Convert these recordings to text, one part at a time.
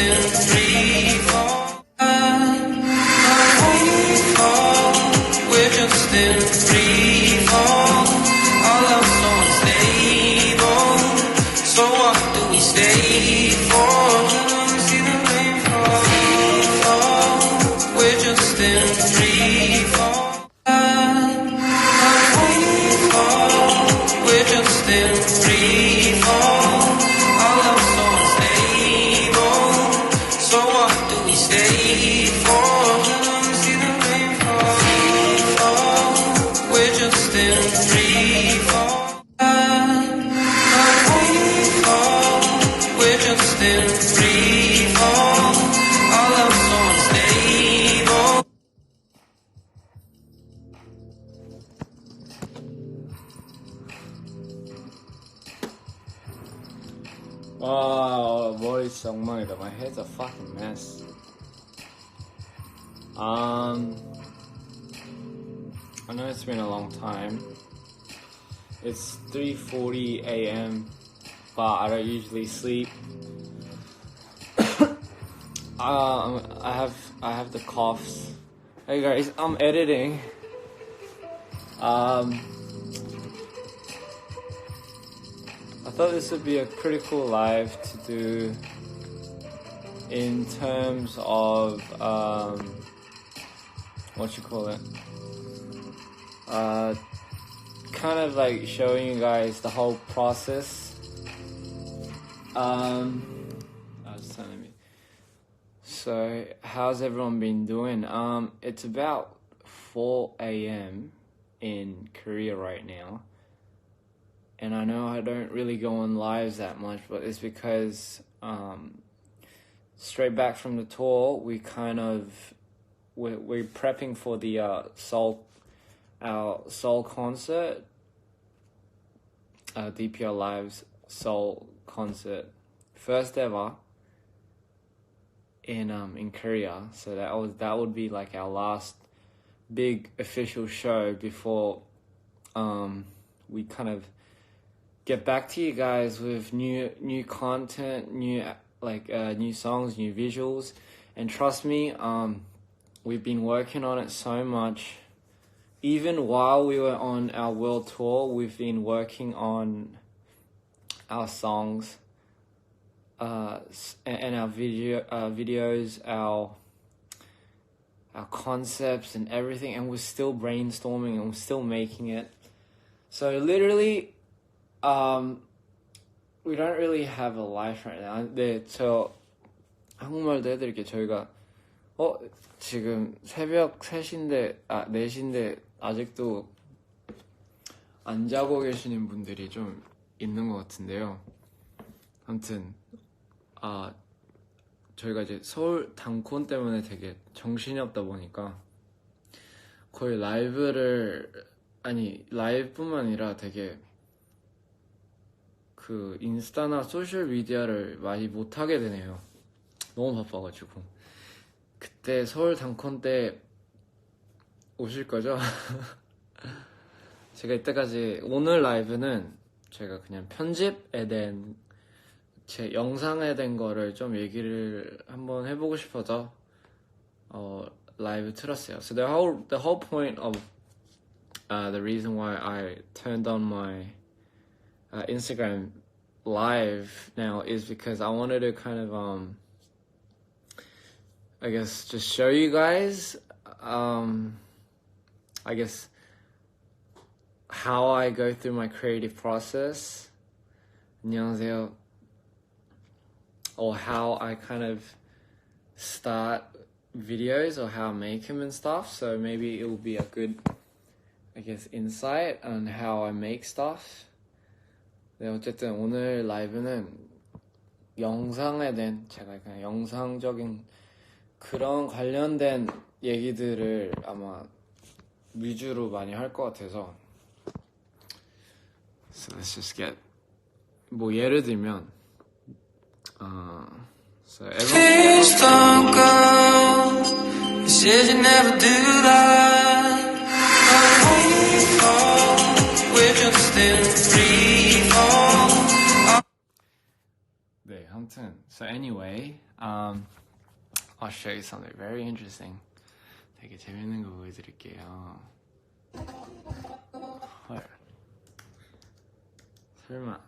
in free fall. We're just in free fall. All our souls stable. So what do we stay for? See the rain fall. We're just in free fall. We're just in free fall. All our souls stable. So what do we stay for? See the rain fall. We're just in free fall. We're just in free fall. All our souls stable. Wow, 머리 진짜 엉망이다. My head's a fucking mess. I know it's been a long time. It's 3:40 a.m. but I don't usually sleep. I have the coughs. Hey guys, I'm editing. I thought this would be a pretty cool live to do in terms of what you call it, kind of like showing you guys the whole process. I was telling me. So how's everyone been doing? It's about 4 a.m. in Korea right now. And I know I don't really go on lives that much, but it's because straight back from the tour, we're prepping for the our Seoul concert, DPR Live's Seoul concert, first ever in Korea. So that would be like our last big official show before we kind of get back to you guys with new content, new songs, new visuals. And trust me, we've been working on it so much. Even while we were on our world tour, we've been working on our songs and our videos, our concepts and everything, and we're still brainstorming and we're still making it. So literally, we don't really have a life right now. 네, 저 한국말도 해드릴게요. 저희가 지금 새벽 3시인데 4시인데 아직도 안 자고 계시는 분들이 좀 있는 것 같은데요. 아무튼 저희가 이제 서울 단콘 때문에 되게 정신이 없다 보니까 거의 라이브뿐만 아니라 되게 그 인스타나 소셜 미디어를 많이 못하게 되네요. 너무 바빠가지고. 그때 서울 단콘 때 오실 거죠? 제가 이때까지 오늘 라이브는 제가 그냥 편집에 대한 제 영상에 대한 거를 좀 얘기를 한번 해보고 싶어서 라이브 틀었어요. So the whole point of the reason why I turned on my Instagram live now is because I wanted to kind of I guess just show you guys I guess how I go through my creative process. 안녕하세요. Or how I kind of start videos or how I make them and stuff. So maybe it will be a good, I guess, insight on how I make stuff. 네, 어쨌든 오늘 라이브는 영상에 대한 제가 그냥 영상적인 그런 관련된 얘기들을 아마 위주로 많이 할 것 같아서. So let's just get 뭐 예를 들면 so Please don't go. You said you never do that. We're just in free fall. 네, So anyway, I'll show you something very interesting. 되게 재밌는 거 보여드릴게요. 헐. 설마.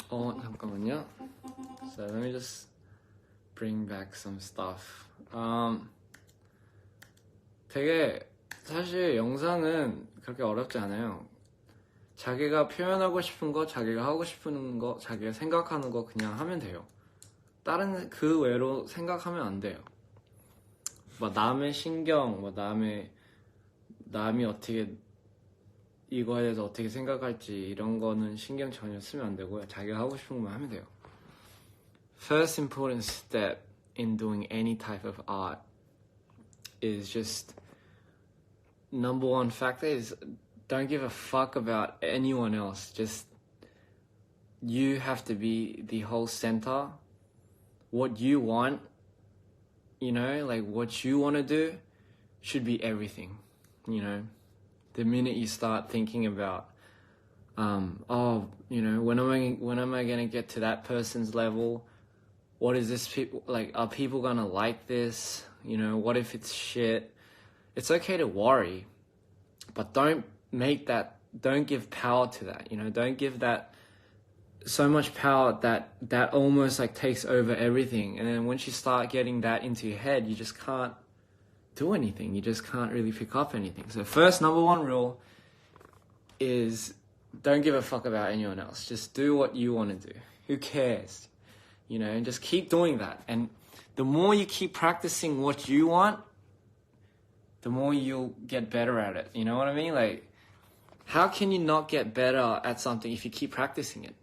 잠깐만요. So let me just bring back some stuff. 되게 사실 영상은 그렇게 어렵지 않아요. 자기가 표현하고 싶은 거, 자기가 하고 싶은 거, 자기가 생각하는 거 그냥 하면 돼요. 다른 그 외로 생각하면 안 돼요. 뭐 남의 신경, 뭐 남이 어떻게 이거에 대해서 어떻게 생각할지 이런 거는 신경 전혀 쓰면 안 되고요. 자기가 하고 싶은 것만 하면 돼요. First important step in doing any type of art is just number one factor is don't give a fuck about anyone else. Just you have to be the whole center. What you want, you know, like what you want to do should be everything, you know. The minute you start thinking about, you know, when am I gonna get to that person's level? What is this like? Are people gonna like this? You know, what if it's shit? It's okay to worry, but don't give power to that. You know, don't give that so much power that almost like takes over everything. And then once you start getting that into your head, you just can't do anything. You just can't really pick up anything. So first, number one rule is don't give a fuck about anyone else. Just do what you want to do. Who cares? You know, and just keep doing that. And the more you keep practicing what you want, the more you'll get better at it. You know what I mean? Like, how can you not get better at something if you keep practicing it?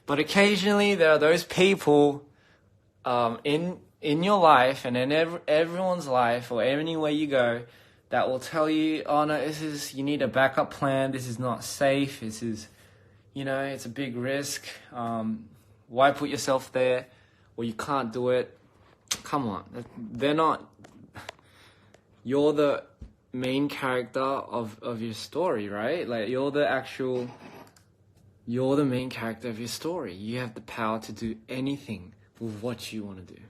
But occasionally there are those people in your life and in everyone's life or anywhere you go that will tell you, oh no, you need a backup plan, this is not safe, this is, you know, it's a big risk, why put yourself there, or you can't do it. Come on, they're not, you're the main character of your story, right? Like you're the main character of your story. You have the power to do anything with what you want to do.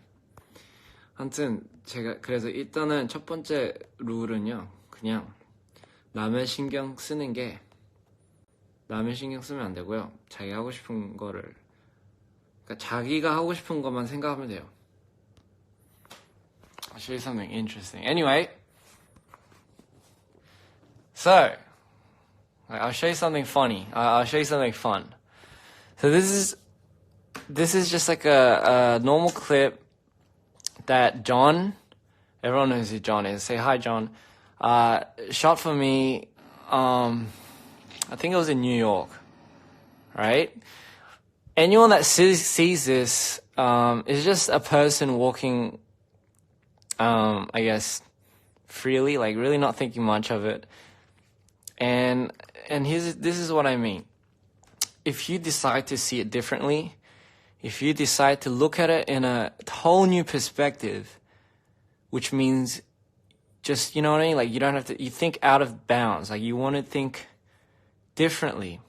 아무튼 제가 그래서 일단은 첫 번째 룰은요, 그냥 남의 신경 쓰면 안 되고요. 자기가 하고 싶은 거를, 그러니까 자기가 하고 싶은 것만 생각하면 돼요. I'll show you something interesting. Anyway, so I'll show you something funny. I'll show you something fun. So this is just like a normal clip that John, everyone knows who John is. Say hi, John. Shot for me. I think it was in New York, right? Anyone that sees this is just a person walking, I guess, freely, like really not thinking much of it. And this is what I mean. If you decide to see it differently, if you decide to look at it in a whole new perspective, which means just, you know what I mean? Like you don't have to, you think out of bounds. Like you want to think differently.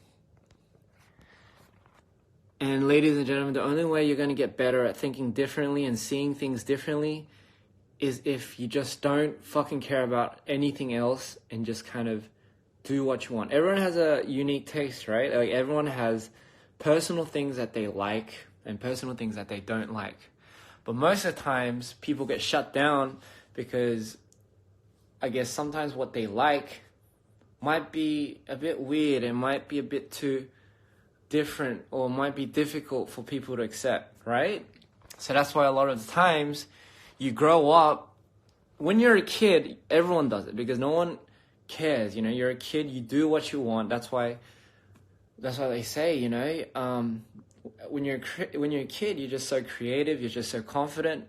And ladies and gentlemen, the only way you're going to get better at thinking differently and seeing things differently is if you just don't fucking care about anything else and just kind of do what you want. Everyone has a unique taste, right? Like everyone has personal things that they like and personal things that they don't like. But most of the times people get shut down because I guess sometimes what they like might be a bit weird and might be a bit too different or might be difficult for people to accept, right? So that's why a lot of the times you grow up, when you're a kid, everyone does it because no one cares, you know, you're a kid, you do what you want. That's why they say, you know, when you're a kid, you're just so creative, you're just so confident.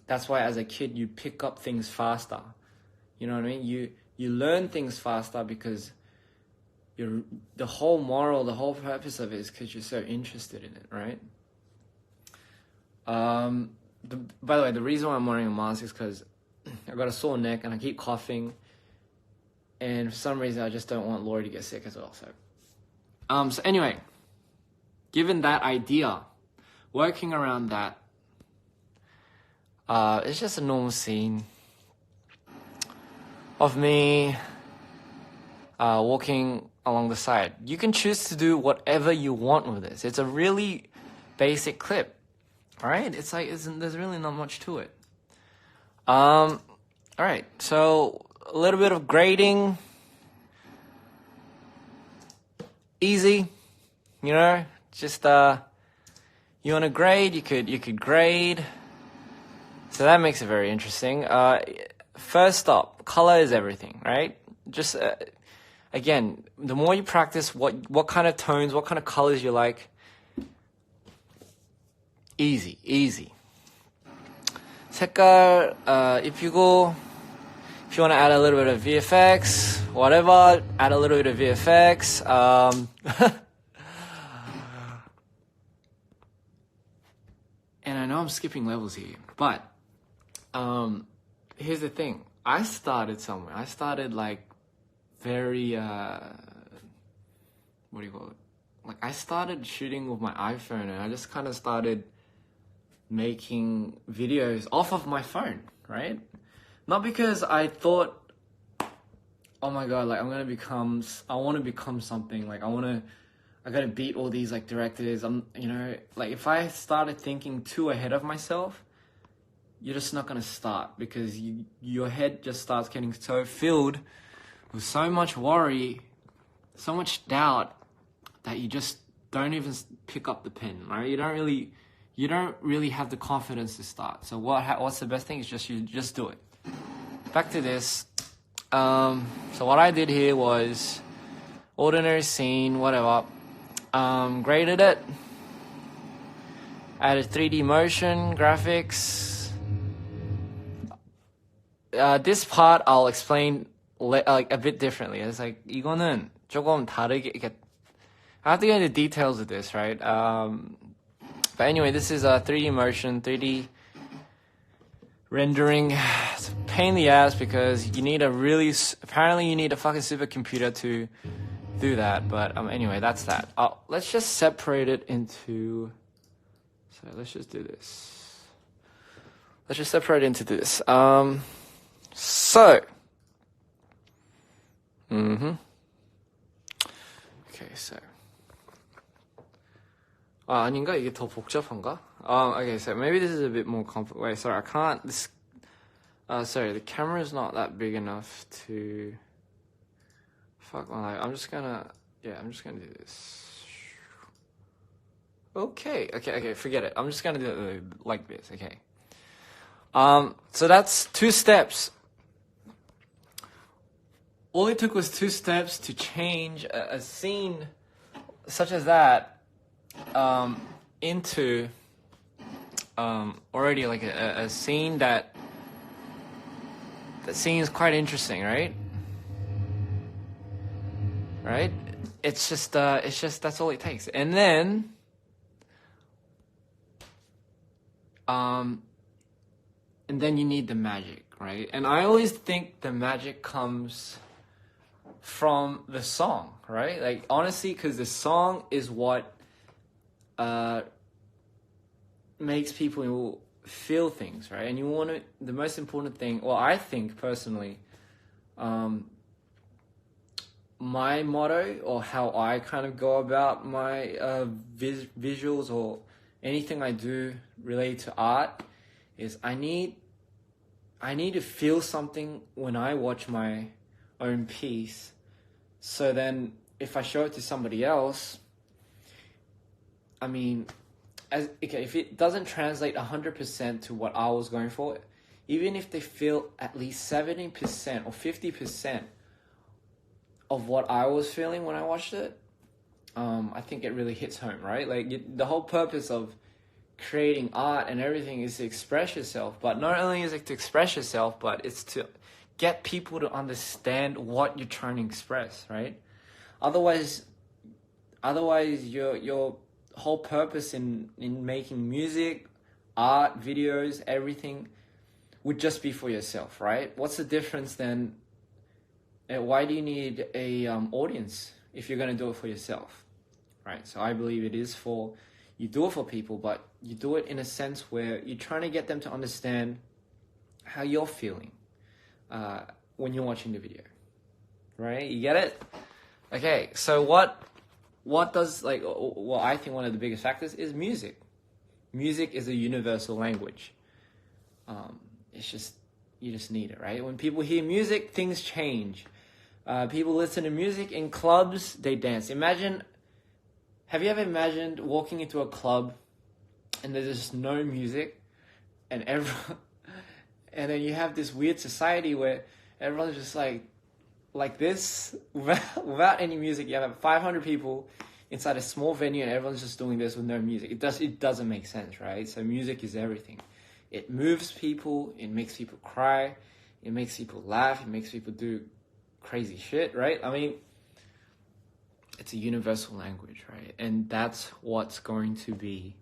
That's why as a kid you pick up things faster. You know what I mean? You learn things faster because the whole moral, the whole purpose of it is because you're so interested in it, right? By the way, the reason why I'm wearing a mask is because I got a sore neck and I keep coughing. And for some reason, I just don't want Lori to get sick as well. So anyway, given that idea, working around that, it's just a normal scene of me walking along the side. You can choose to do whatever you want with this. It's a really basic clip, all right? It's like there's really not much to it. All right, so a little bit of grading, easy, you know. Just you want to grade, you could grade. So that makes it very interesting. First up, color is everything, right? Just again, the more you practice what kind of tones, what kind of colors you like, easy. 색깔, if you want to add a little bit of VFX, whatever, add a little bit of VFX. And I know I'm skipping levels here, but here's the thing. I started somewhere. I started like very, what do you call it? Like I started shooting with my iPhone and I just kind of started making videos off of my phone, right? Not because I thought, oh my god, like I want to become something, like I gotta beat all these like directors. Like if I started thinking too ahead of myself, you're just not gonna start because your head just starts getting so filled with so much worry, so much doubt that you just don't even pick up the pen, right? You don't really have the confidence to start. So what's the best thing is just do it. Back to this. So what I did here was ordinary scene, whatever. Graded it. Added 3D motion graphics. This part I'll explain like a bit differently. It's like 이거는 조금 다르게. I have to get into details of this, right? But anyway, this is a 3D motion, 3D rendering. It's a pain in the ass because apparently you need a fucking supercomputer to do that. But anyway, that's that. Let's just separate it into. So let's just do this. Let's just separate it into this. Okay, so. 아닌가? 이게 더 복잡한가? Okay, so maybe this is a bit more complicated. Wait, sorry, I can't. Sorry, the camera is not that big enough to. Fuck my life. I'm just gonna do this. Okay, forget it. I'm just gonna do it like this, okay. So that's 2 steps. All it took was 2 steps to change a scene such as that into already like a scene that seems quite interesting, right? Right? It's just that's all it takes. And then you need the magic, right? And I always think the magic comes from the song, right? Like honestly, because the song is what makes people feel things, right? And the most important thing, well, I think personally, my motto or how I kind of go about my visuals or anything I do related to art is I need to feel something when I watch my own piece. So then if I show it to somebody else, I mean, if it doesn't translate 100% to what I was going for, even if they feel at least 70% or 50% of what I was feeling when I watched it, I think it really hits home, right? Like the whole purpose of creating art and everything is to express yourself. But not only is it to express yourself, but it's to get people to understand what you're trying to express, right? Otherwise your whole purpose in making music, art, videos, everything would just be for yourself, right? What's the difference then why do you need a audience if you're going to do it for yourself, right? So I believe it is for, you do it for people, but you do it in a sense where you're trying to get them to understand how you're feeling when you're watching the video, right? You get it? Okay, so what does, like, well, I think one of the biggest factors is music. Music is a universal language. It's just, you just need it, right? When people hear music, things change. People listen to music in clubs, they dance. Have you ever imagined walking into a club and there's just no music and and then you have this weird society where everyone's just like this without any music. You have 500 people inside a small venue and everyone's just doing this with no music. It doesn't make sense, right? So music is everything. It moves people, it makes people cry, it makes people laugh, it makes people do crazy shit, right? I mean, it's a universal language, right? And that's what's going to be,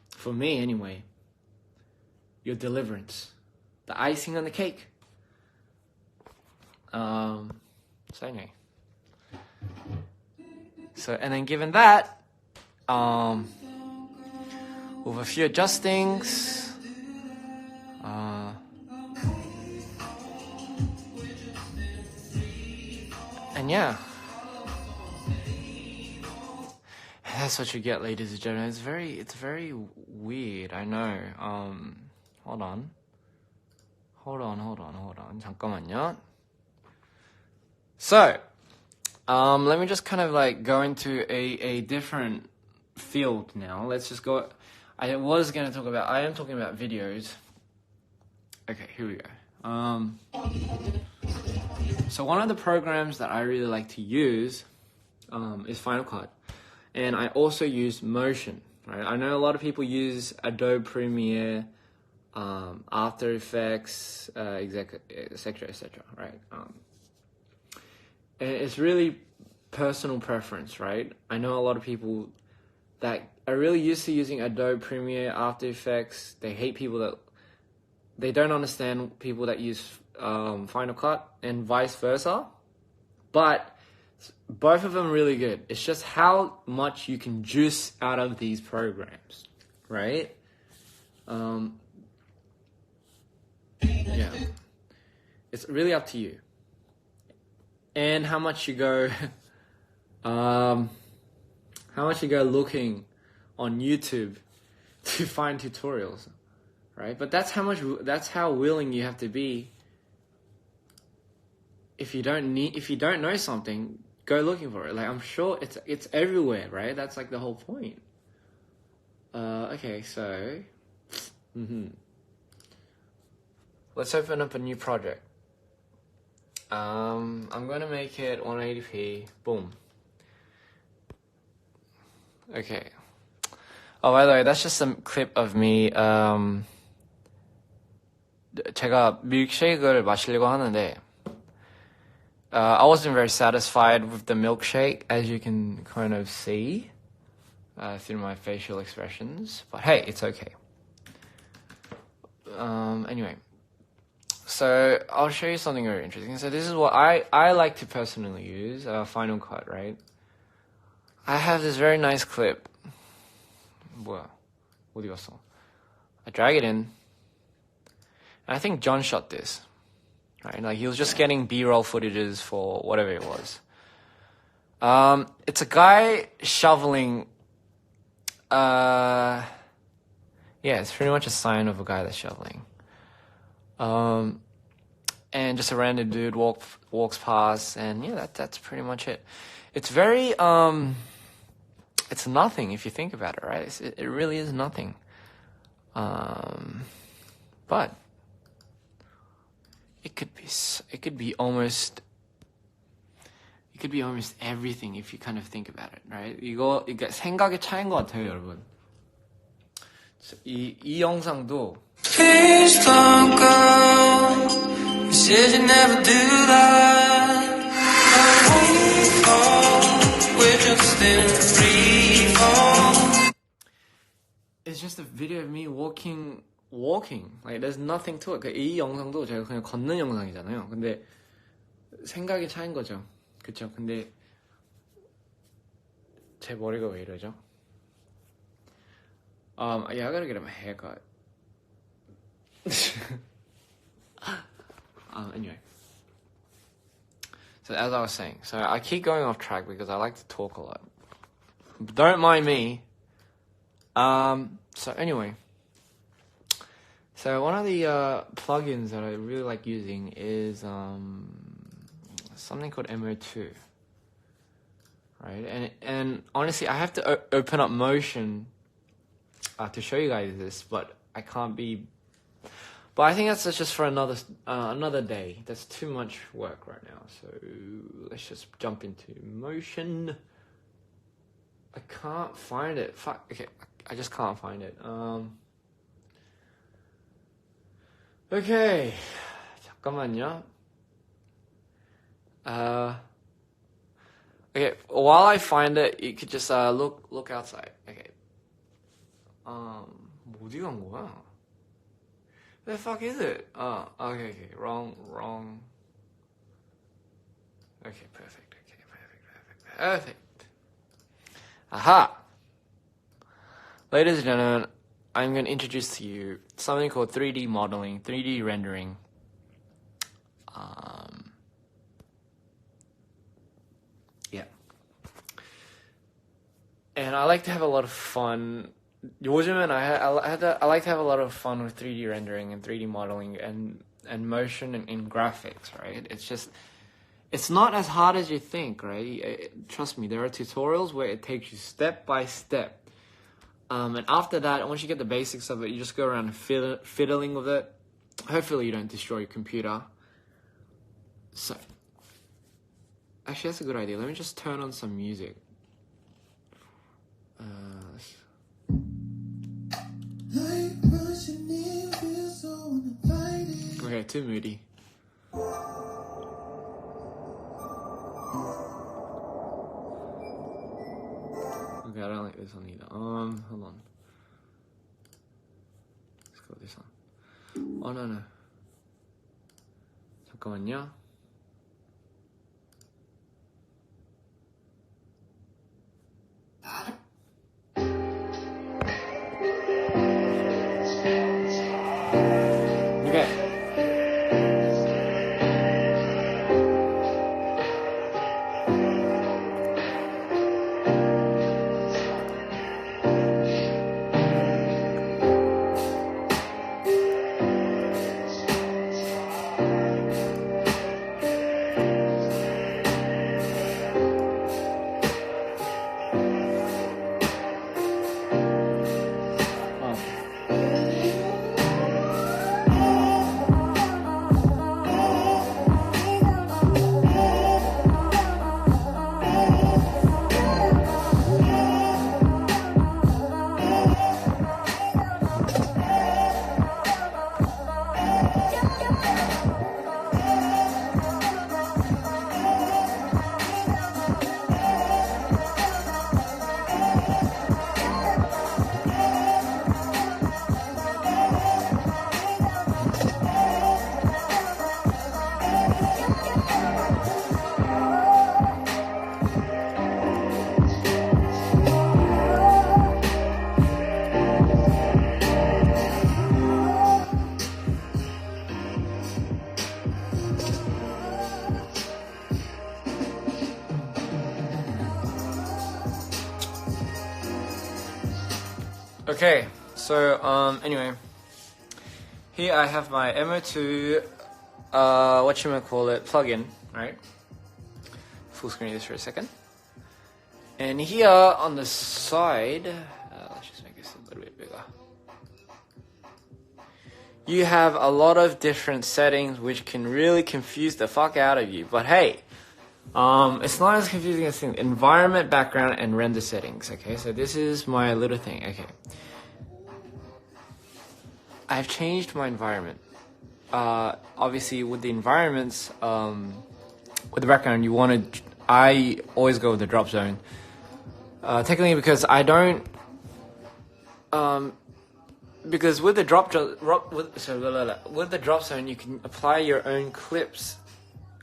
for me anyway, your deliverance, the icing on the cake. So anyway, and then given that, with a few adjustings, and yeah, that's what you get, ladies and gentlemen. It's very weird, I know. Hold on. 잠깐만요. So, let me just kind of like go into a different field now. Let's just go. I am talking about videos. Okay, here we go. So one of the programs that I really like to use is Final Cut. And I also use Motion, right? I know a lot of people use Adobe Premiere, After Effects, etc., right? And it's really personal preference, right? I know a lot of people that are really used to using Adobe Premiere, After Effects. They hate people that, they don't understand people that use Final Cut, and vice versa. But both of them really good. It's just how much you can juice out of these programs, right? Yeah, it's really up to you, and how much you go, looking on YouTube to find tutorials, right? But that's how willing you have to be. If you don't know something, go looking for it. Like, I'm sure it's everywhere, right? That's like the whole point. Okay, so let's open up a new project. I'm gonna make it 180p. Boom. Okay. Oh, by the way, that's just a clip of me. 제가 밀크쉐이크를 마시려고 하는데, I wasn't very satisfied with the milkshake, as you can kind of see through my facial expressions. But hey, it's okay. Anyway, so I'll show you something very interesting. So this is what I like to personally use, Final Cut, right? I have this very nice clip. 뭐야? 어디 갔어? I drag it in. And I think John shot this. Right? Like, he was just getting B-roll footages for whatever it was. It's a guy shoveling. Yeah, it's pretty much a sign of a guy that's shoveling. And just a random dude walks past, and yeah, that's pretty much it. It's very it's nothing if you think about it, right? It really is nothing. But it could be almost everything if you kind of think about it, right? 이거 생각의 차이인 것 같아요, 여러분. 이 영상도 Please don't go. You said you never do that. We're just in free fall. It's just a video of me walking walking. Like there's nothing to it. 이 영상도 제가 그냥 걷는 영상이잖아요. 근데 생각이 차인 거죠. 그쵸? 근데 제 머리가 왜 이러죠? Yeah, I gotta get my haircut. Anyway. So as I was saying, so I keep going off track because I like to talk a lot. But don't mind me. So anyway. So one of the plugins that I really like using is something called MO2. Right? And honestly, I have to open up Motion to show you guys this, but I can't be. But I think that's just for another day. That's too much work right now. So let's just jump into Motion. I can't find it. Fuck. Okay, I just can't find it. Okay. 잠깐만요. Okay. While I find it, you could just look outside. Okay. 어디 간 거야? The fuck is it? Okay, wrong. Okay, perfect. Aha! Ladies and gentlemen, I'm going to introduce to you something called 3D modeling, 3D rendering. Yeah. And I like to have a lot of fun. 요즘은 I like to have a lot of fun with 3D rendering and 3D modeling and motion and graphics, right? It's not as hard as you think, right? Trust me, there are tutorials where it takes you step by step. And after that, once you get the basics of it, you just go around fiddling with it. Hopefully you don't destroy your computer. So, actually that's a good idea. Let me just turn on some music. Okay, too moody. Okay, I don't like this one either. Hold on. Let's go with this one. Oh, no. 잠깐만요. Okay, so anyway, here I have my MO2 plugin, right? Full screen this for a second. And here on the side, let's just make this a little bit bigger. You have a lot of different settings which can really confuse the fuck out of you. But hey, it's not as confusing as things. Environment, background, and render settings. Okay, so this is my little thing. Okay, I've changed my environment. Obviously, with the environments, with the background, I always go with the drop zone. Technically, because I don't. because with the with the drop zone, you can apply your own clips.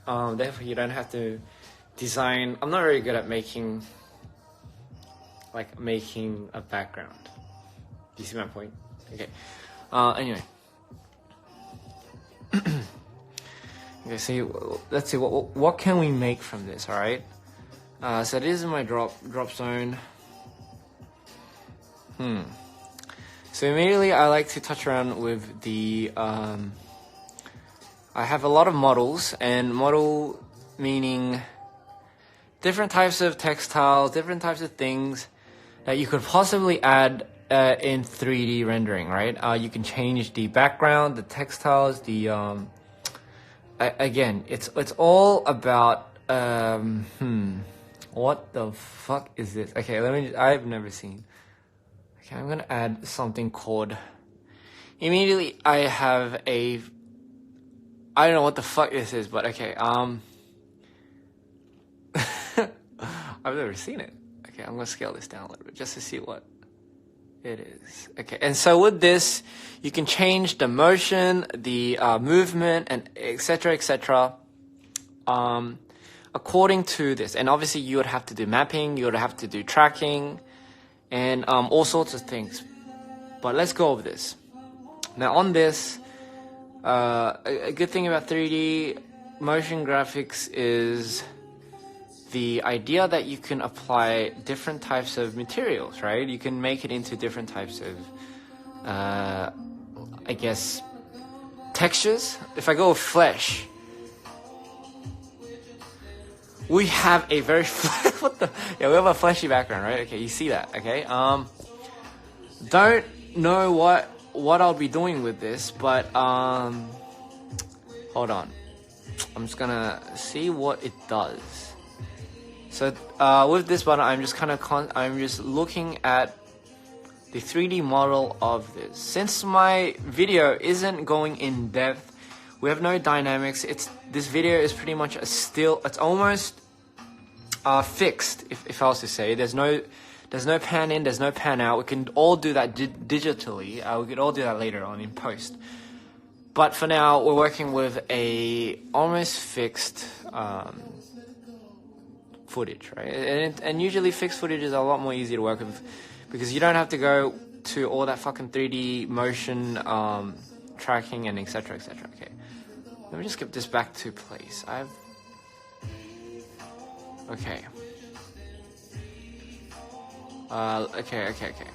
Therefore, you don't have to design. I'm not very good at making a background. Do you see my point? Okay. Anyway. Okay. So let's see what can we make from this. All right. So this is my drop zone. So immediately I like to touch around with the, I have a lot of models, and model meaning different types of textiles, different types of things that you could possibly add in 3D rendering, right? You can change the background, the textiles, the, again, it's all about, what the fuck is this? Okay, I've never seen. Okay, I'm gonna add something called, immediately I have I don't know what the fuck this is, but okay, I've never seen it. Okay, I'm gonna scale this down a little bit just to see what it is. Okay, and so with this, you can change the motion, the movement, and etc. According to this. And obviously you would have to do mapping, you would have to do tracking, and all sorts of things. But let's go over this. Now on this, a good thing about 3D motion graphics is the idea that you can apply different types of materials, right? You can make it into different types of, I guess, textures. If I go with flesh, we have a very we have a fleshy background, right? Okay, you see that, okay? Don't know what I'll be doing with this, but hold on. I'm just gonna see what it does. So with this button, I'm just I'm just looking at the 3D model of this. Since my video isn't going in depth, we have no dynamics. This video is pretty much a still. It's almost fixed, if I was to say. There's no pan in, there's no pan out. We can all do that digitally. We could all do that later on in post. But for now, we're working with a almost fixed footage, right? And usually fixed footage is a lot more easy to work with because you don't have to go to all that fucking 3D motion tracking and etc. Okay. Let me just get this back to place. Okay. Okay.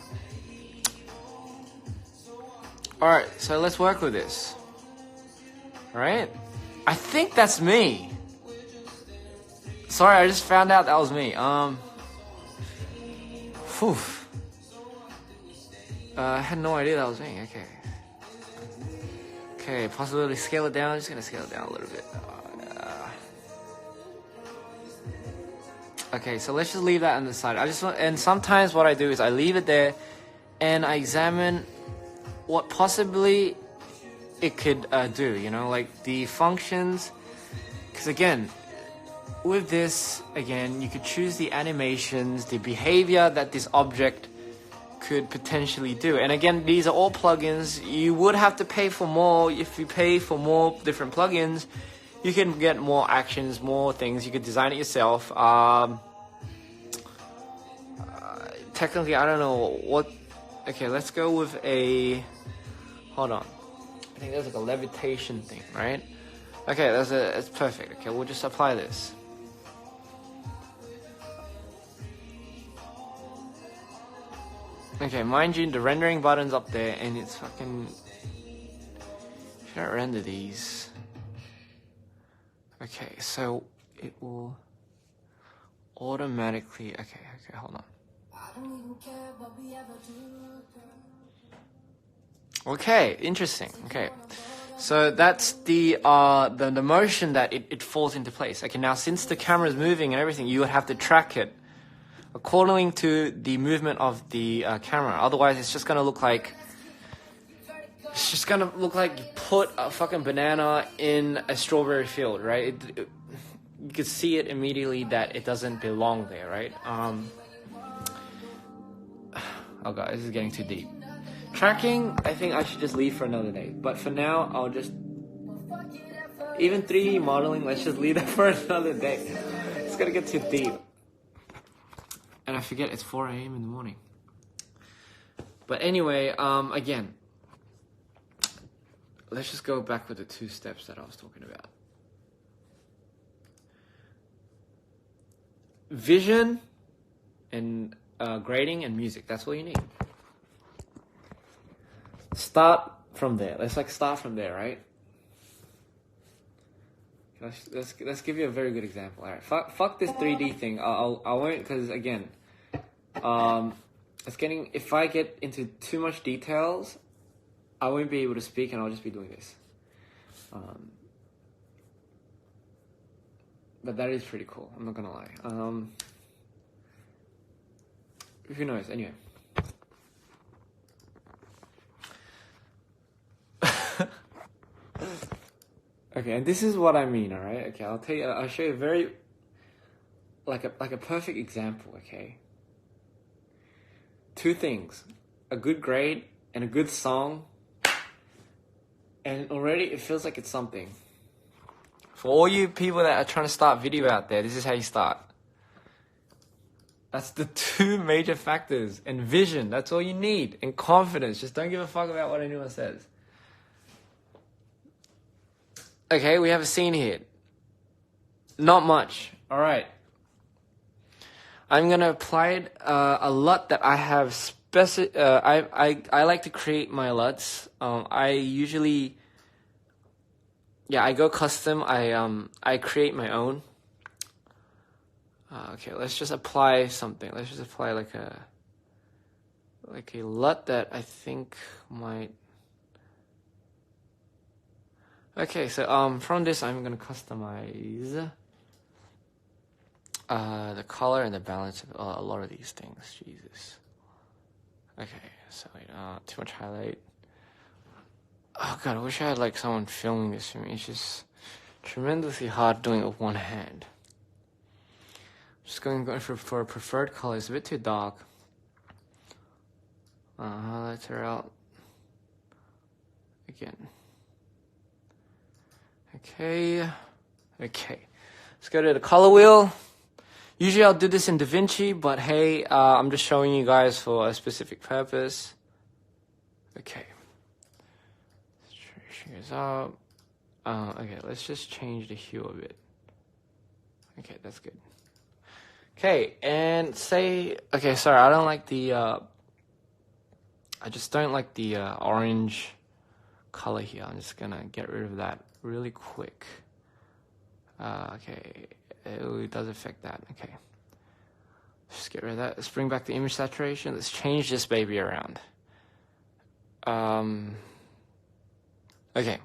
Alright, so let's work with this. Alright? I think that's me. Sorry, I just found out that was me. I had no idea that was me. Okay, possibility scale it down. I'm just gonna scale it down a little bit. Okay, so let's just leave that on the side. And sometimes what I do is I leave it there, and I examine what possibly it could do. You know, like the functions. Because again, with this, you could choose the animations, the behavior that this object could potentially do. And again, these are all plugins. You would have to pay for more. If you pay for more different plugins, you can get more actions, more things. You could design it yourself. Technically, I don't know what. Okay, let's go with a. Hold on. I think there's like a levitation thing, right? Okay, it's perfect. Okay, we'll just apply this. Okay, mind you, the rendering button's up there, and it's fucking. Should I render these? Okay, so it will automatically. Okay, hold on. Okay, interesting. Okay, so that's the motion that it falls into place. Okay, now since the camera is moving and everything, you would have to track it according to the movement of the camera. Otherwise, it's just gonna look like you put a fucking banana in a strawberry field, right? You could see it immediately that it doesn't belong there, right? Oh god, this is getting too deep. Tracking, I think I should just leave for another day. But for now, I'll just... Even 3D modeling, let's just leave that for another day. It's gonna get too deep. And I forget it's 4 a.m. in the morning. But anyway, again, let's just go back with the 2 steps that I was talking about. Vision and grading and music. That's all you need. Start from there. Let's start from there, right? Let's give you a very good example. All right, fuck this 3D thing. I won't, because again, if I get into too much details, I won't be able to speak, and I'll just be doing this. But that is pretty cool. I'm not gonna lie. Who knows? Anyway. Okay, and this is what I mean, alright? Okay, I'll tell you, I'll show you a very, like a perfect example, okay? 2 things, a good grade and a good song, and already it feels like it's something. For all you people that are trying to start video out there, this is how you start. That's the 2 major factors. And vision, that's all you need. And confidence, just don't give a fuck about what anyone says. Okay, we have a scene here. Not much. All right. I'm gonna apply a LUT that I have. I like to create my LUTs. I usually, I go custom. I create my own. Okay, let's just apply something. Let's just apply like a LUT that I think might. Okay, so from this I'm gonna customize the color and the balance of a lot of these things. Jesus. Okay, so too much highlight. Oh god, I wish I had someone filming this for me. It's just tremendously hard doing it with one hand. Just going for a preferred color. It's a bit too dark. Highlights her out again. Okay. Let's go to the color wheel. Usually I'll do this in DaVinci, but hey, I'm just showing you guys for a specific purpose. Okay. Let's up. Okay, let's just change the hue a bit. Okay, that's good. Okay, and okay, sorry, I don't like the, I just don't like the orange color here. I'm just gonna get rid of that really quick. Okay, it does affect that. Okay, just get rid of that. Let's bring back the image saturation. Let's change this baby around. Okay,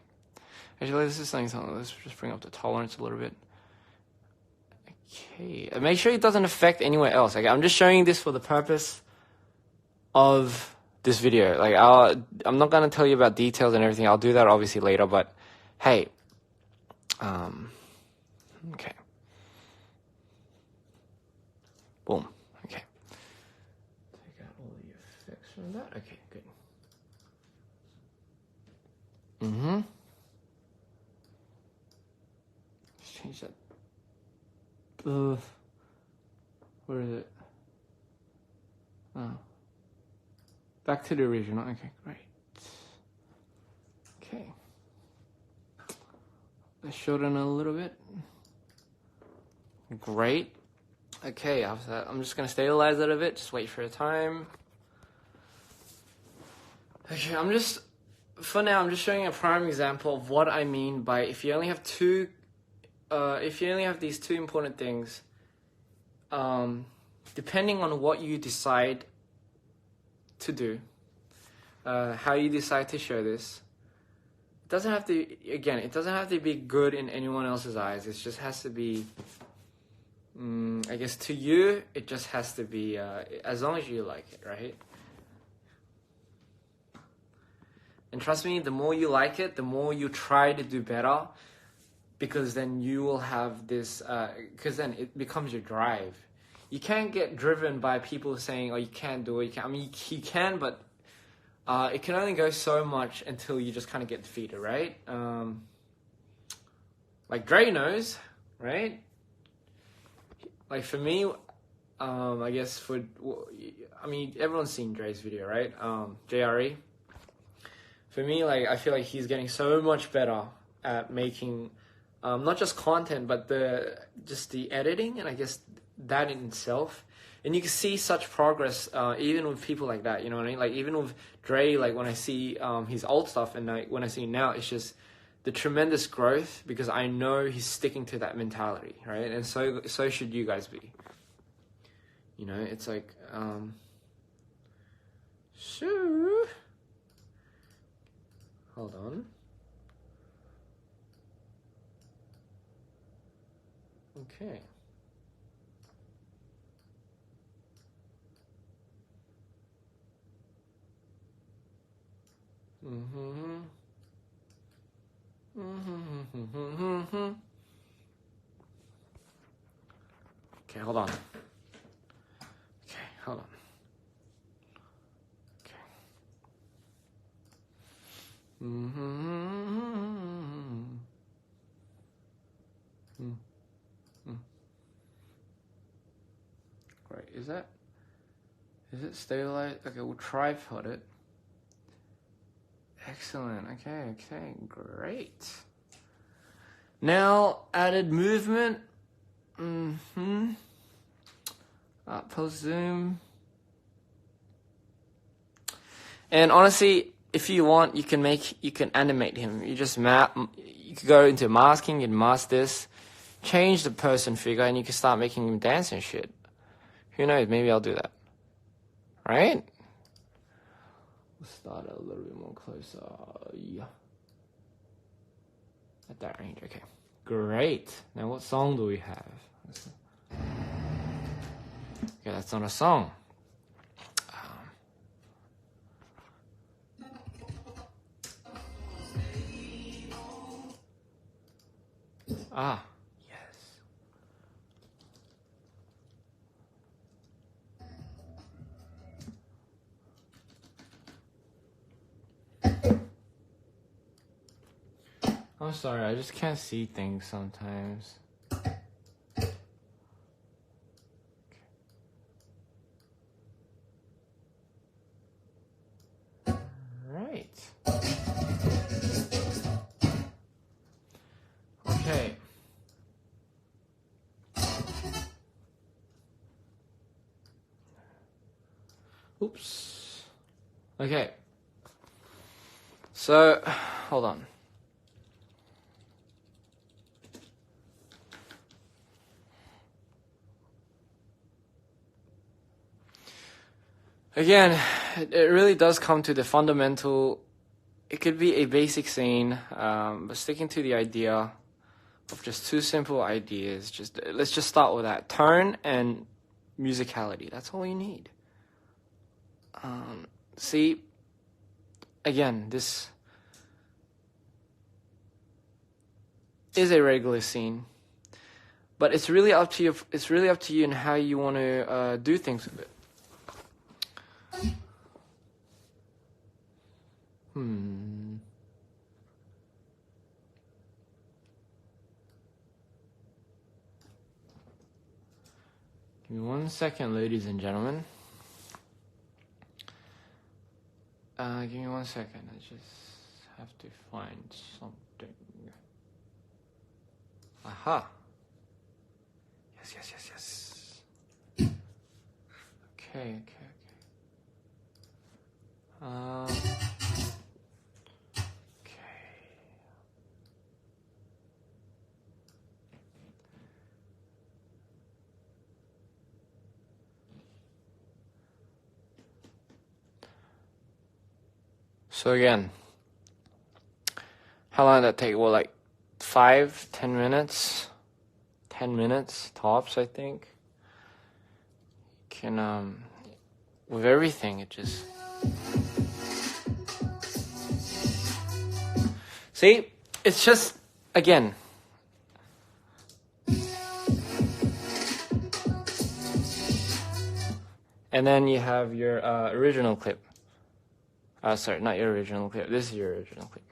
actually this is saying something. Let's just bring up the tolerance a little bit. Okay, make sure it doesn't affect anywhere else. Okay, I'm just showing you this for the purpose of this video. I'm not gonna tell you about details and everything. I'll do that obviously later, but hey, okay, boom. Okay, take out all the effects from that. Okay, good. Let's change that. Where is it? Oh, back to the original. Okay, great. Okay, let's shorten a little bit. Great. Okay, after that, I'm just gonna stabilize it a bit. Just wait for the time. Okay, for now, I'm just showing a prime example of what I mean by if you only have these 2 important things, depending on what you decide to do, how you decide to show this, it doesn't have to be good in anyone else's eyes. It just has to be, I guess to you, it just has to be, as long as you like it, right? And trust me, the more you like it, the more you try to do better, because then you will have this, because then it becomes your drive. You can't get driven by people saying, oh, you can't do it. You can, but it can only go so much until you just kind of get defeated, right? Like Dre knows, right? Like for me, I guess everyone's seen Dre's video, right? JRE. For me, like I feel like he's getting so much better at making not just content, but the editing, and I guess that in itself. And you can see such progress even with people like that, you know what I mean? Like even with Dre, like when I see his old stuff and like when I see now, it's just the tremendous growth because I know he's sticking to that mentality, right? And so should you guys be. You know, it's like so hold on. Okay. Okay, hold on. Okay, hold on. Okay. Right, is it stabilized? Okay, we'll tripod it. Excellent. Okay, great. Now, added movement. Post zoom. And honestly, if you want, you can animate him. You just you could go into masking and mask this, change the person figure, and you can start making him dance and shit. Who knows? Maybe I'll do that. Right? We'll start a little bit more closer. Yeah. At that range, okay. Great. Now what song do we have? Okay, that's not a song. Yes. I'm sorry, I just can't see things sometimes. Right. Okay. Oops. Okay. So, hold on. Again, it really does come to the fundamental. It could be a basic scene, but sticking to the idea of just two simple ideas. Let's just start with that: tone and musicality. That's all you need. See, again, this is a regular scene, but it's really up to you. It's really up to you and how you want to do things with it. Give me 1 second, ladies and gentlemen. Give me 1 second. I just have to find something. Aha. Yes. Okay. So again, how long did that take? Well, like 5-10 minutes? 10 minutes tops, I think. Can, with everything, it just... See, it's just, again... And then you have your original clip. Sorry, not your original clip. This is your original clip.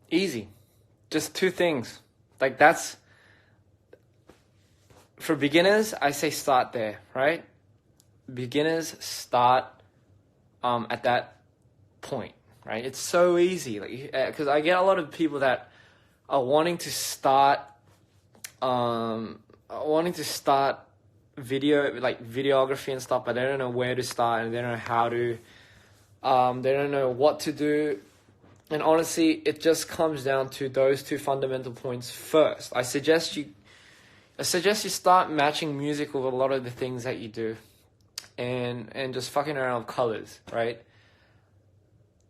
Easy. Just 2 things. Like that's, for beginners, I say start there, right? Beginners start at that point, right? It's so easy. Like, because I get a lot of people that are wanting to start videography and stuff, but they don't know where to start and they don't know how to, they don't know what to do. And honestly, it just comes down to those 2 fundamental points first. I suggest you start matching music with a lot of the things that you do, and just fucking around with colors, right?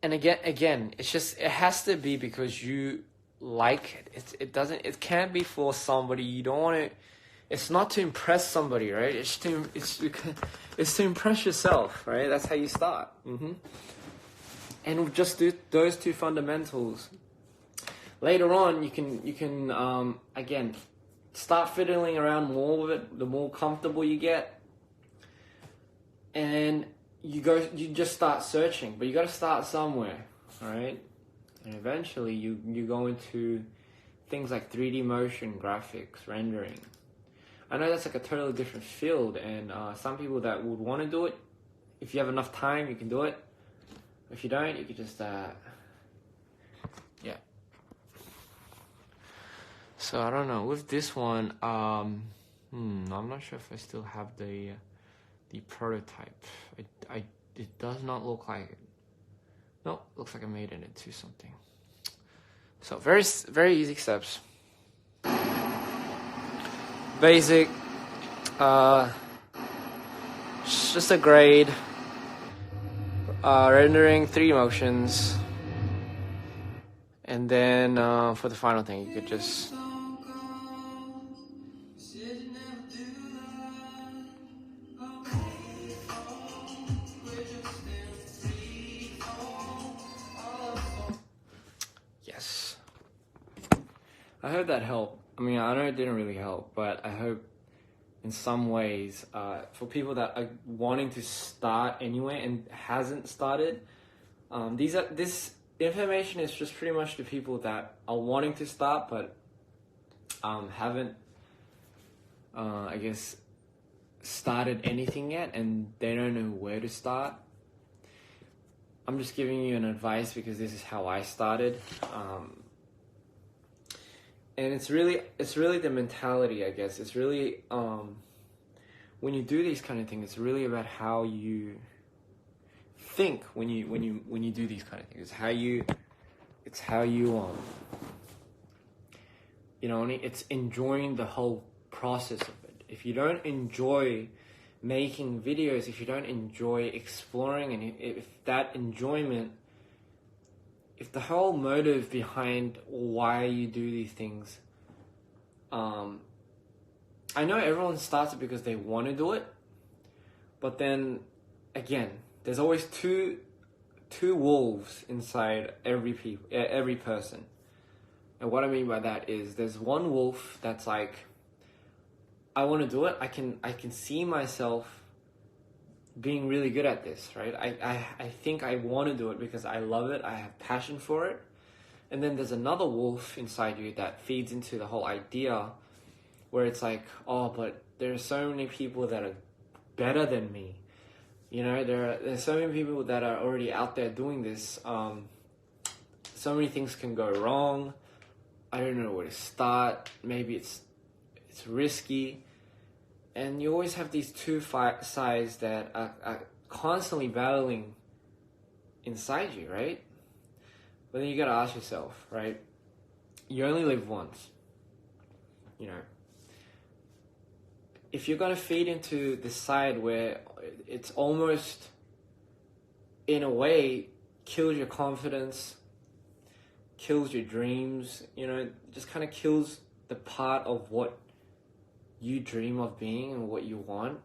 And again, it has to be because you like it. It can't be for somebody. You don't want to. It's not to impress somebody, right? It's to impress yourself, right? That's how you start. And just do those 2 fundamentals. Later on, you can again start fiddling around more with it. The more comfortable you get, and you just start searching. But you got to start somewhere, all right? And eventually, you go into things like 3D motion graphics, rendering. I know that's like a totally different field, and some people that would want to do it, if you have enough time, you can do it. If you don't, you could just, yeah. So I don't know, with this one, I'm not sure if I still have the prototype. It does not look like it. No, looks like I made it into something. So very, very easy steps. Basic, just a grade. Rendering 3 motions, and then for the final thing, you could just yes. I hope that helped. I mean, I know it didn't really help, but I hope in some ways, for people that are wanting to start anyway and hasn't started, this information is just pretty much to people that are wanting to start but haven't, I guess, started anything yet and they don't know where to start. I'm just giving you an advice because this is how I started. And it's really the mentality, I guess. It's really when you do these kind of things, it's really about how you think when you do these kind of things. It's how you it's enjoying the whole process of it. If you don't enjoy making videos, if you don't enjoy exploring, and if that enjoyment, if the whole motive behind why you do these things, I know everyone starts it because they want to do it, but then again, there's always two wolves inside every person. And what I mean by that is there's one wolf that's like, I want to do it. I can see myself being really good at this, right? I think I want to do it because I love it. I have passion for it. And then there's another wolf inside you that feeds into the whole idea where it's like, oh, but there are so many people that are better than me. You know, there's so many people that are already out there doing this. So many things can go wrong. I don't know where to start. Maybe it's risky. And you always have these two sides that are constantly battling inside you, right? But then you gotta ask yourself, right? You only live once. You know, if you're gonna feed into the side where it's almost, in a way, kills your confidence, kills your dreams, you know, just kind of kills the part of what you dream of being and what you want,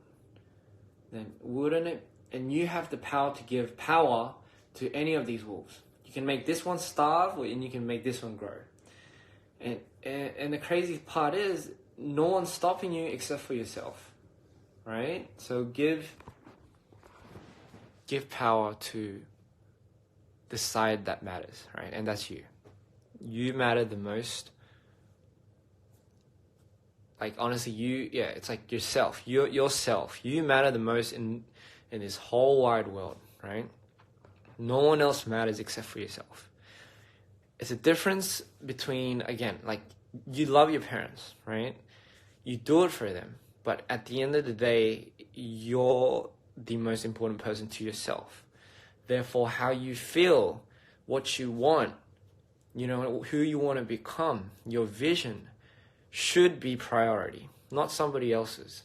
then wouldn't it? And you have the power to give power to any of these wolves. You can make this one starve, and you can make this one grow. And the crazy part is, no one's stopping you except for yourself, right? So give power to the side that matters, right? And that's you. You matter the most. Like, honestly, it's like yourself. Yourself. You matter the most in this whole wide world, right? No one else matters except for yourself. It's a difference between, again, like, you love your parents, right? You do it for them. But at the end of the day, you're the most important person to yourself. Therefore, how you feel, what you want, who you want to become, your vision should be priority, not somebody else's.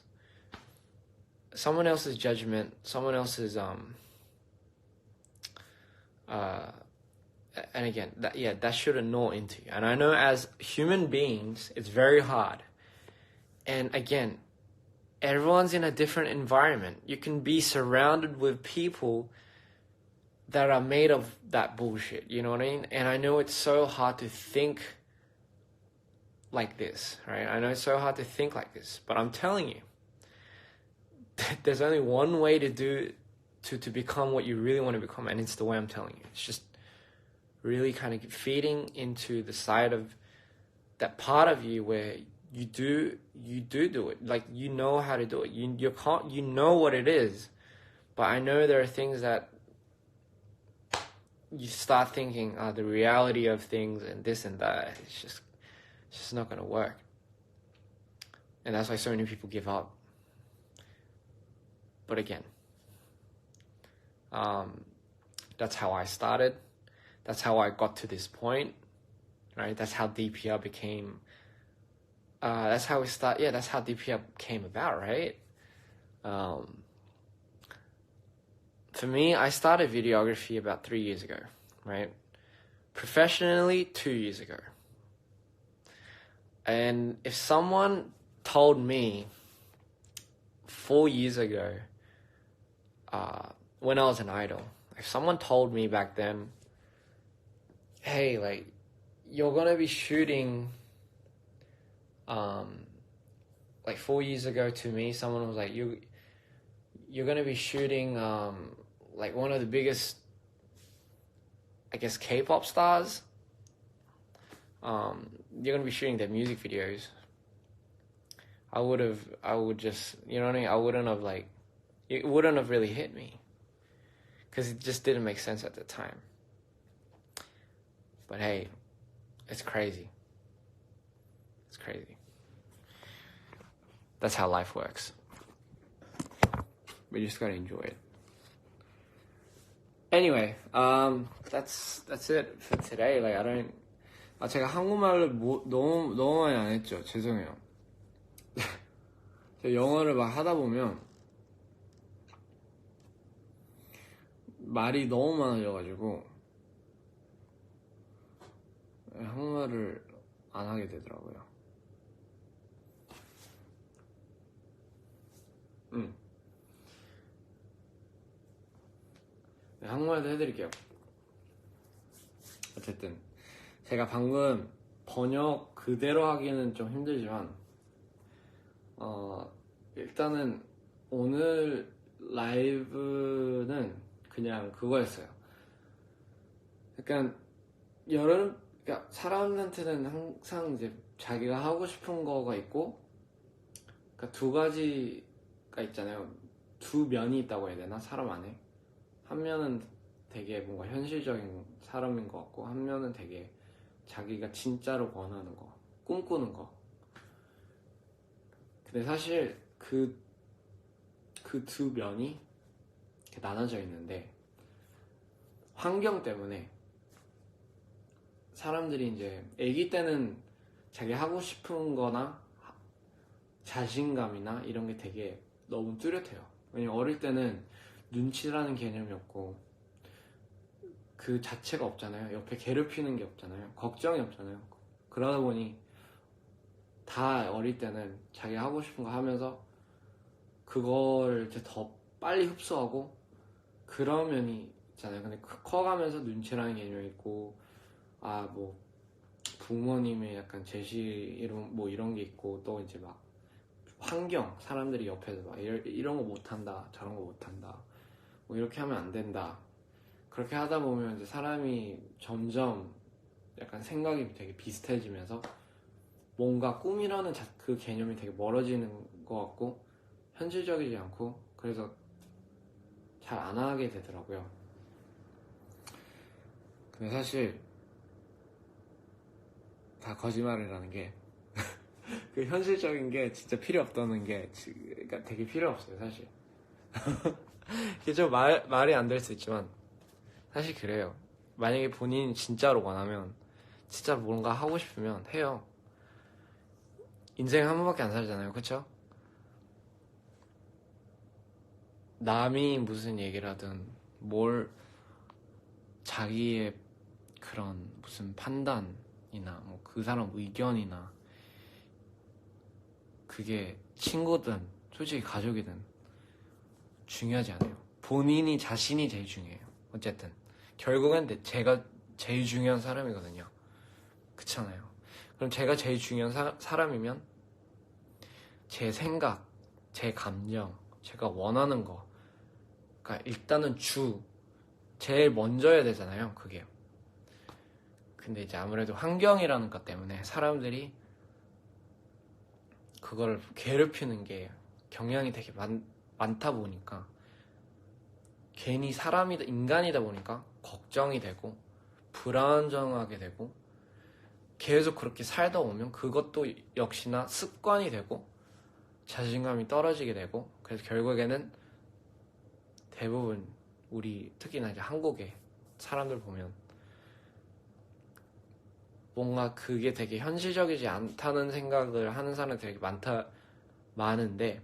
Someone else's judgment, someone else's and again, that shouldn't gnaw into you. And I know as human beings, it's very hard. And again, everyone's in a different environment. You can be surrounded with people that are made of that bullshit, you know what I mean? And I know it's so hard to think like this, right? I know it's so hard to think like this, but I'm telling you, there's only one way to become what you really want to become, and it's the way I'm telling you. It's just really kind of feeding into the side of that part of you where you do it. Like, you know how to do it. You know what it is. But I know there are things that you start thinking, the reality of things and this and that. It's just not gonna work. And that's why so many people give up. But again, that's how I started. That's how I got to this point, right? That's how DPR became. That's how DPR came about, right? For me, I started videography about 3 years ago, right? Professionally, 2 years ago. And if someone told me 4 years ago, when I was an idol, if someone told me back then, hey, like, you're gonna be shooting, like 4 years ago to me, someone was like, you're gonna be shooting, like one of the biggest, I guess, K-pop stars. You're gonna be shooting their music videos. I would just, you know what I mean? I wouldn't have, like, it wouldn't have really hit me. Because it just didn't make sense at the time. But hey, it's crazy. It's crazy. That's how life works. We just gotta enjoy it. Anyway, that's it for today. Like, 제가 한국말을 너무 많이 안 했죠. 죄송해요. 제가 영어를 막 하다 보면 말이 너무 많아져가지고 한국말을 안 하게 되더라고요. 네, 한국말도 해드릴게요. 어쨌든 제가 방금 번역 그대로 하기는 좀 힘들지만 일단은 오늘 라이브는 그냥 그거였어요. 약간 그러니까 사람한테는 항상 이제 자기가 하고 싶은 거가 있고, 그러니까 두 가지가 있잖아요. 두 면이 있다고 해야 되나? 사람 안에. 한 면은 되게 뭔가 현실적인 사람인 것 같고, 한 면은 되게 자기가 진짜로 원하는 거, 꿈꾸는 거. 근데 사실 그 두 면이 나눠져 있는데, 환경 때문에 사람들이 이제 아기 때는 자기 하고 싶은 거나 자신감이나 이런 게 되게 너무 뚜렷해요. 왜냐면 어릴 때는 눈치라는 개념이 없고 그 자체가 없잖아요. 옆에 괴롭히는 게 없잖아요. 걱정이 없잖아요. 그러다 보니 다 어릴 때는 자기 하고 싶은 거 하면서 그걸 이제 더 빨리 흡수하고 그런 면이 있잖아요. 근데 커가면서 눈치라는 개념이 있고, 뭐 부모님의 약간 제시 이런 게 있고, 또 이제 막 환경, 사람들이 옆에서 막 이런 거 못한다, 저런 거 못한다, 뭐 이렇게 하면 안 된다. 그렇게 하다 보면 이제 사람이 점점 약간 생각이 되게 비슷해지면서 뭔가 꿈이라는 그 개념이 되게 멀어지는 것 같고 현실적이지 않고, 그래서 잘 안 하게 되더라고요. 근데 사실 다 거짓말이라는 게 그 현실적인 게 진짜 필요 없다는 게, 그러니까 되게 필요 없어요 사실. 이게 좀 말이 안 될 수 있지만 사실 그래요. 만약에 본인이 진짜로 원하면, 진짜 뭔가 하고 싶으면 해요. 인생 한 번밖에 안 살잖아요, 그쵸? 남이 무슨 얘기를 하든 자기의 그런 무슨 판단이나 뭐 그 사람 의견이나, 그게 친구든 솔직히 가족이든 중요하지 않아요. 본인이 자신이 제일 중요해요. 어쨌든 결국엔 제가 제일 중요한 사람이거든요. 그렇잖아요. 그럼 제가 제일 중요한 사람이면 제 생각, 제 감정, 제가 원하는 거, 그러니까 일단은 제일 먼저야 되잖아요, 그게. 근데 이제 아무래도 환경이라는 것 때문에 사람들이 그거를 괴롭히는 게 경향이 되게 많다 보니까, 괜히 인간이다 보니까 걱정이 되고 불안정하게 되고, 계속 그렇게 살다 보면 그것도 역시나 습관이 되고 자신감이 떨어지게 되고, 그래서 결국에는 대부분 특히나 이제 한국의 사람들 보면 뭔가 그게 되게 현실적이지 않다는 생각을 하는 사람들이 되게 많은데,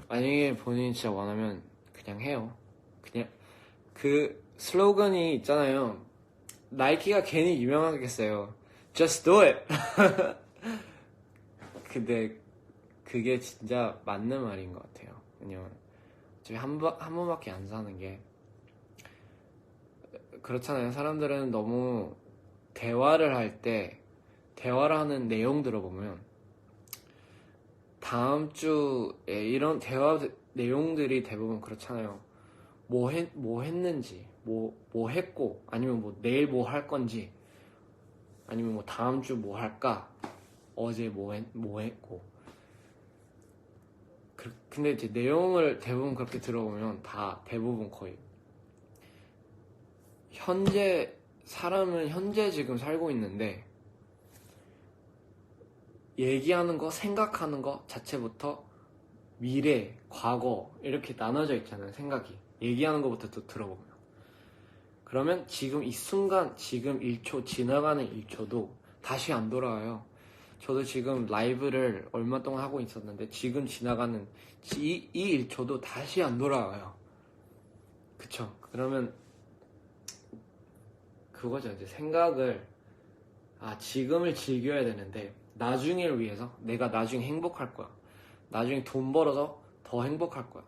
만약에 본인이 진짜 원하면 그냥 해요. 그냥 그 슬로건이 있잖아요. 나이키가 괜히 유명하겠어요. Just do it. 근데 그게 진짜 맞는 말인 것 같아요. 왜냐면 어차피 한 번밖에 안 사는 게, 그렇잖아요. 사람들은 너무 대화를 하는 내용 들어보면 다음 주에 이런 대화 내용들이 대부분 그렇잖아요. 뭐 했는지, 뭐 했고, 아니면 뭐 내일 뭐 할 건지, 아니면 뭐 다음 주 뭐 할까, 어제 뭐 했고. 근데 이제 내용을 대부분 그렇게 들어보면 대부분 거의 사람은 현재 지금 살고 있는데, 얘기하는 거, 생각하는 거 자체부터 미래, 과거 이렇게 나눠져 있잖아요. 생각이 얘기하는 것부터 또 들어보면, 그러면 지금 이 순간, 지금 1초, 지나가는 1초도 다시 안 돌아와요. 저도 지금 라이브를 얼마 동안 하고 있었는데 지금 지나가는 이 1초도 다시 안 돌아와요. 그쵸? 그러면 그거죠. 이제 생각을, 지금을 즐겨야 되는데 나중을 위해서, 내가 나중에 행복할 거야, 나중에 돈 벌어서 더 행복할 거야,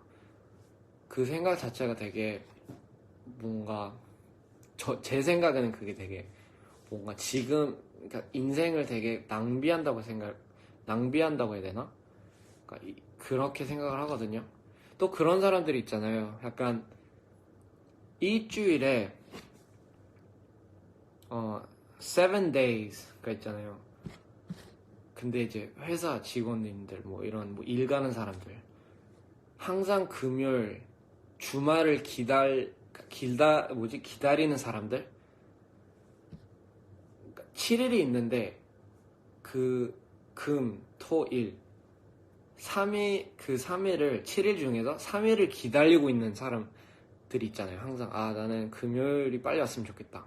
그 생각 자체가 되게 뭔가, 제 생각에는 그게 되게 뭔가 지금, 그러니까 인생을 되게 낭비한다고 해야 되나? 그러니까 그렇게 생각을 하거든요. 또 그런 사람들이 있잖아요. 약간 일주일에 7 days가 있잖아요. 근데 이제 회사 직원님들, 뭐 이런 일 가는 사람들, 항상 금요일 주말을 기다리는 사람들, 7일이 있는데 그 금, 토, 일 3일을 7일 중에서 3일을 기다리고 있는 사람들이 있잖아요. 항상 나는 금요일이 빨리 왔으면 좋겠다,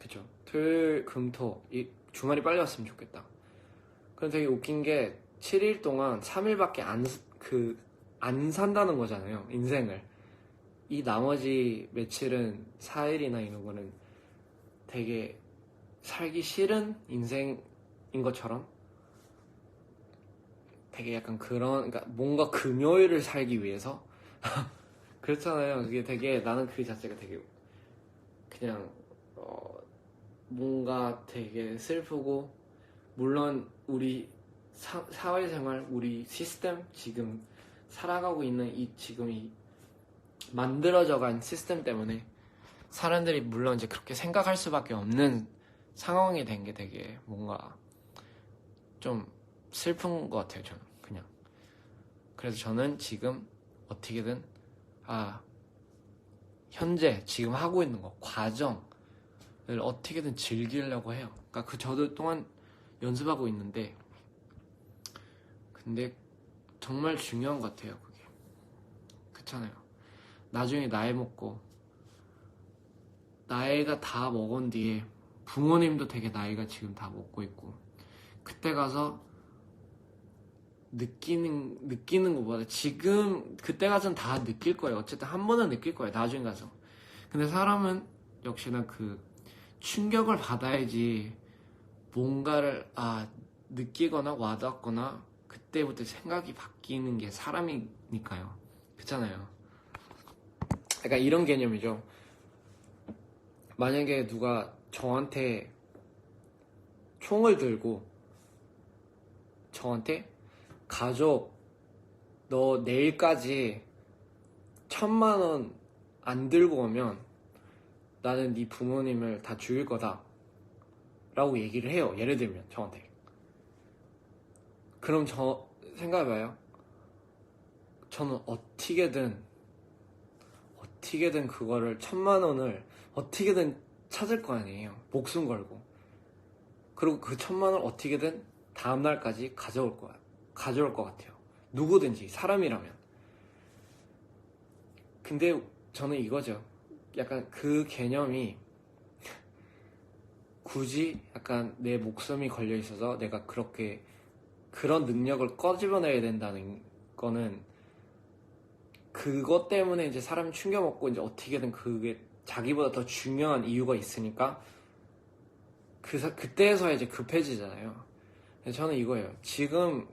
그쵸? 토요일, 금, 토 주말이 빨리 왔으면 좋겠다. 그럼 되게 웃긴 게 7일 동안 3일밖에 안 산다는 거잖아요, 인생을. 이 나머지 며칠은 4일이나 이런 거는 되게 살기 싫은 인생인 것처럼, 되게 약간 그러니까 뭔가 금요일을 살기 위해서 그렇잖아요. 그게 되게, 나는 그 자체가 되게 그냥 뭔가 되게 슬프고, 물론 우리 사회생활, 우리 시스템, 지금 살아가고 있는 지금 이 만들어져간 시스템 때문에 사람들이 물론 이제 그렇게 생각할 수밖에 없는 상황이 된 게 되게 뭔가 좀 슬픈 것 같아요. 저는 그냥. 그래서 저는 지금 어떻게든 현재 지금 하고 있는 거, 과정을 어떻게든 즐기려고 해요. 그러니까 저도 또한 연습하고 있는데, 근데 정말 중요한 것 같아요. 그게. 그렇잖아요. 나중에 나이 먹고 나이가 다 먹은 뒤에 부모님도 되게 나이가 지금 다 먹고 있고, 그때 가서 느끼는 것보다 지금 그때 가서는 다 느낄 거예요. 어쨌든 한 번은 느낄 거예요. 나중에 가서. 근데 사람은 역시나 그 충격을 받아야지 뭔가를 느끼거나 와닿거나 그때부터 생각이 바뀌는 게 사람이니까요. 그렇잖아요. 약간 이런 개념이죠. 만약에 누가 저한테 총을 들고 저한테 가족 너 내일까지 1,000,000원 안 들고 오면 나는 네 부모님을 다 죽일 거다 라고 얘기를 해요. 예를 들면 저한테. 그럼 생각해봐요. 저는 어떻게든 그거를 1,000,000원을 어떻게든 찾을 거 아니에요. 목숨 걸고. 그리고 그 1,000,000원을 어떻게든 다음날까지 가져올 것 같아요. 누구든지 사람이라면. 근데 저는 이거죠. 약간 그 개념이 굳이 약간 내 목숨이 걸려 있어서 내가 그런 능력을 꺼집어내야 된다는 거는, 그것 때문에 이제 사람이 충격먹고 이제 어떻게든 그게 자기보다 더 중요한 이유가 있으니까 그때에서 이제 급해지잖아요. 저는 이거예요. 지금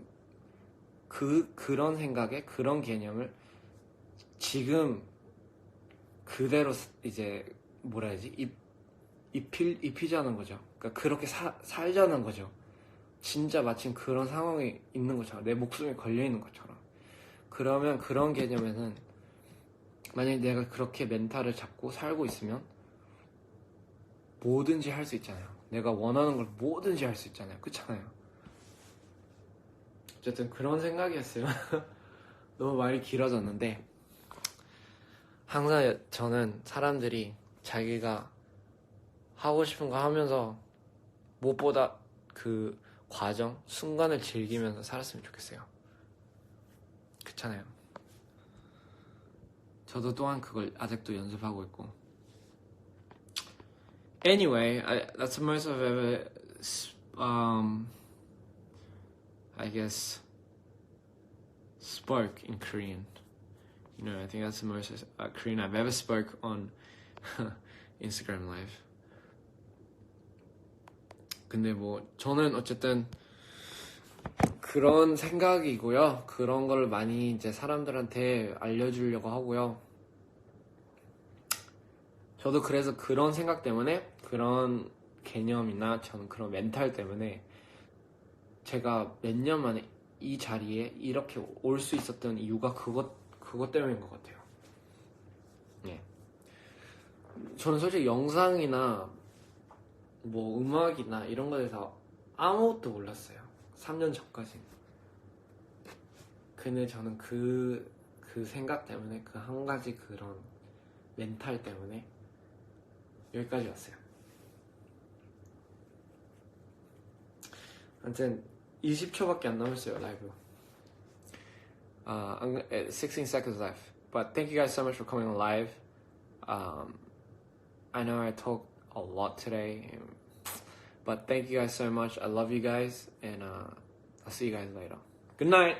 그런 생각에 그런 개념을 지금 그대로 이제 뭐라 해야지 입히자는 거죠. 그러니까 그렇게 살자는 거죠. 진짜 마침 그런 상황이 있는 것처럼, 내 목숨이 걸려 있는 것처럼. 그러면 그런 개념에는 만약에 내가 그렇게 멘탈을 잡고 살고 있으면 뭐든지 할 수 있잖아요. 내가 원하는 걸 뭐든지 할 수 있잖아요. 그렇잖아요. 어쨌든 그런 생각이었어요. 너무 말이 길어졌는데, 항상 저는 사람들이 자기가 하고 싶은 거 하면서 무엇보다 그 과정, 순간을 즐기면서 살았으면 좋겠어요. 그렇잖아요. 저도 또한 그걸 아직도 연습하고 있고. Anyway, that's the most I've ever I guess spoke in Korean. You know, I think that's the most Korean I've ever spoke on Instagram Live. 근데 뭐 저는 어쨌든 그런 생각이고요. 그런 걸 많이 이제 사람들한테 알려주려고 하고요. 저도 그래서 그런 생각 때문에, 그런 개념이나 저는 그런 멘탈 때문에 제가 몇 년 만에 이 자리에 이렇게 올 수 있었던 이유가 그것 때문인 것 같아요. 예. 저는 솔직히 영상이나 뭐 음악이나 이런 거에 대해서 아무것도 몰랐어요. 3년 전까지는. 근데 저는 그 생각 때문에, 그 한 가지 그런 멘탈 때문에 여기까지 왔어요. 아무튼 20초밖에 안 남았어요, 라이브. 16 seconds left. But thank you guys so much for coming on live. I know I talked a lot today, but thank you guys so much. I love you guys, and I'll see you guys later. Good night.